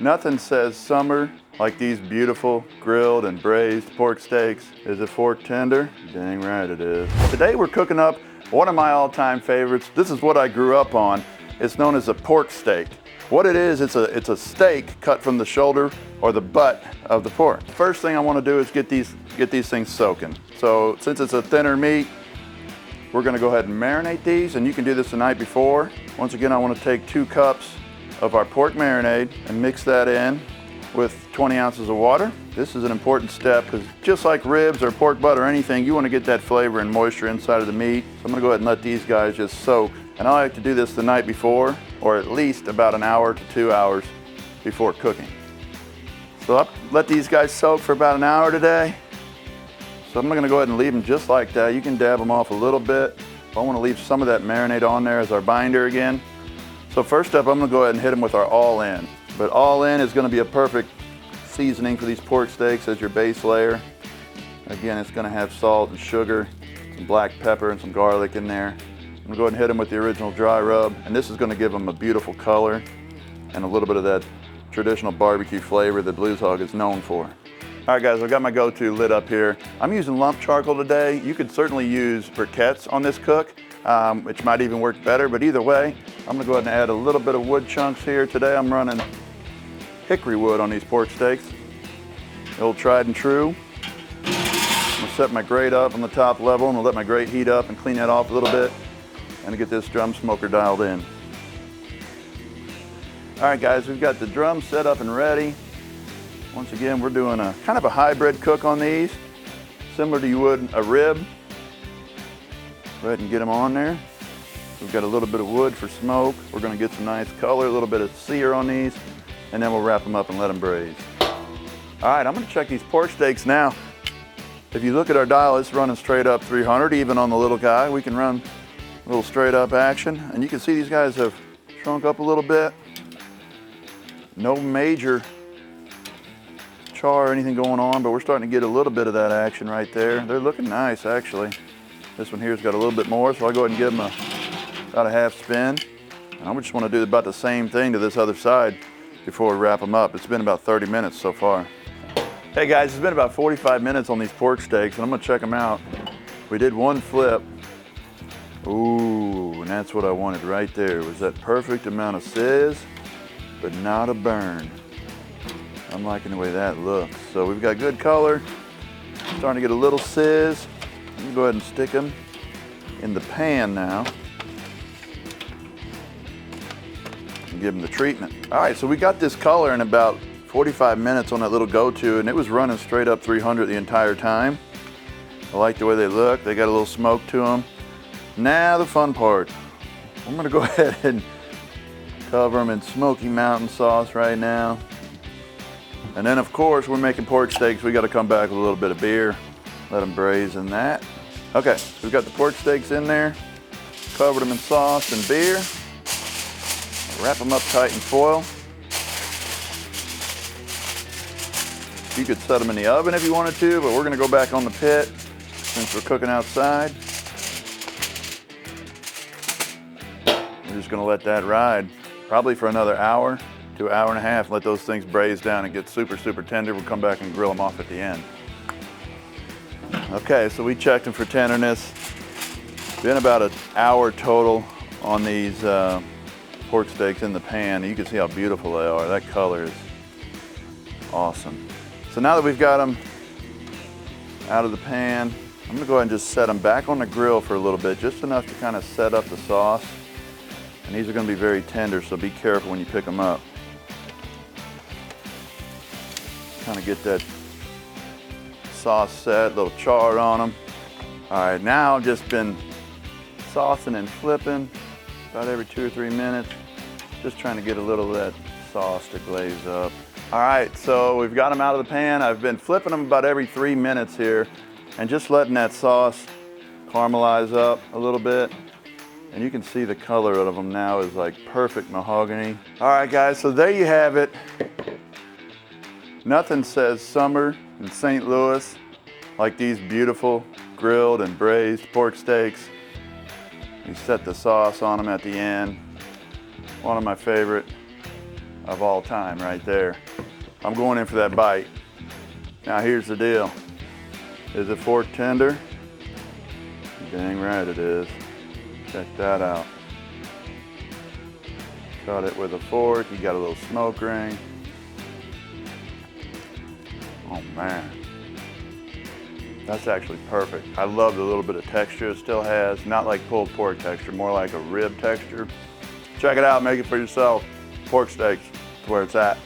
Nothing says summer like these beautiful grilled and braised pork steaks. Is it fork tender? Dang right it is. Today we're cooking up one of my all-time favorites. This is what I grew up on. It's known as a pork steak. What it is, it's a steak cut from the shoulder or the butt of the pork. First thing I want to do is get these things soaking. So since it's a thinner meat, we're going to go ahead and marinate these, and you can do this the night before. Once again, I want to take 2 cups of our pork marinade and mix that in with 20 ounces of water. This is an important step because just like ribs or pork butt or anything, you want to get that flavor and moisture inside of the meat. So I'm going to go ahead and let these guys just soak. And I like to do this the night before, or at least about an hour to 2 hours before cooking. So I'll let these guys soak for about an hour today. So I'm going to go ahead and leave them just like that. You can dab them off a little bit. I want to leave some of that marinade on there as our binder again. So first up, I'm going to go ahead and hit them with our all-in. But all-in is going to be a perfect seasoning for these pork steaks as your base layer. Again, it's going to have salt and sugar, some black pepper and some garlic in there. I'm going to go ahead and hit them with the original dry rub, and this is going to give them a beautiful color and a little bit of that traditional barbecue flavor that Blues Hog is known for. All right guys, I've got my go-to lit up here. I'm using lump charcoal today. You could certainly use briquettes on this cook, which might even work better, but either way, I'm gonna go ahead and add a little bit of wood chunks here. Today I'm running hickory wood on these pork steaks. The old tried and true. I'm gonna set my grate up on the top level. I'm gonna let my grate heat up and clean that off a little bit and get this drum smoker dialed in. All right guys, we've got the drum set up and ready. Once again, we're doing a kind of a hybrid cook on these, similar to you would a rib. Go ahead and get them on there. We've got a little bit of wood for smoke. We're gonna get some nice color, a little bit of sear on these, and then we'll wrap them up and let them braise. All right, I'm gonna check these pork steaks now. If you look at our dial, it's running straight up 300, even on the little guy. We can run a little straight up action, and you can see these guys have shrunk up a little bit. No major char or anything going on, but we're starting to get a little bit of that action right there. They're looking nice, actually. This one here's got a little bit more, so I'll go ahead and give them about a half spin. And I just want to do about the same thing to this other side before we wrap them up. It's been about 30 minutes so far. Hey guys, it's been about 45 minutes on these pork steaks, and I'm gonna check them out. We did one flip. Ooh, and that's what I wanted right there. It was that perfect amount of sizz, but not a burn. I'm liking the way that looks. So we've got good color, starting to get a little sizz. Let me go ahead and stick them in the pan now and give them the treatment. All right, so we got this color in about 45 minutes on that little go-to, and it was running straight up 300 the entire time. I like the way they look. They got a little smoke to them. Now the fun part. I'm gonna go ahead and cover them in Smoky Mountain sauce right now. And then of course, we're making pork steaks. We gotta come back with a little bit of beer. Let them braise in that. Okay, so we've got the pork steaks in there. Covered them in sauce and beer. Wrap them up tight in foil. You could set them in the oven if you wanted to, but we're gonna go back on the pit since we're cooking outside. We're just gonna let that ride probably for another hour to an hour and a half. Let those things braise down and get super, super tender. We'll come back and grill them off at the end. Okay, so we checked them for tenderness. Been about an hour total on these pork steaks in the pan. You can see how beautiful they are. That color is awesome. So now that we've got them out of the pan, I'm gonna go ahead and just set them back on the grill for a little bit, just enough to kind of set up the sauce. And these are gonna be very tender, so be careful when you pick them up. Kind of get that sauce set, little char on them. All right, now I've just been saucing and flipping about every 2 or 3 minutes, just trying to get a little of that sauce to glaze up. All right, so we've got them out of the pan. I've been flipping them about every 3 minutes here and just letting that sauce caramelize up a little bit. And you can see the color of them now is like perfect mahogany. All right guys, so there you have it. Nothing says summer in St. Louis like these beautiful grilled and braised pork steaks. You set the sauce on them at the end. One of my favorite of all time right there. I'm going in for that bite. Now here's the deal. Is it fork tender? Dang right it is. Check that out. Cut it with a fork. You got a little smoke ring. Oh man. That's actually perfect. I love the little bit of texture it still has. Not like pulled pork texture, more like a rib texture. Check it out, make it for yourself. Pork steaks, that's where it's at.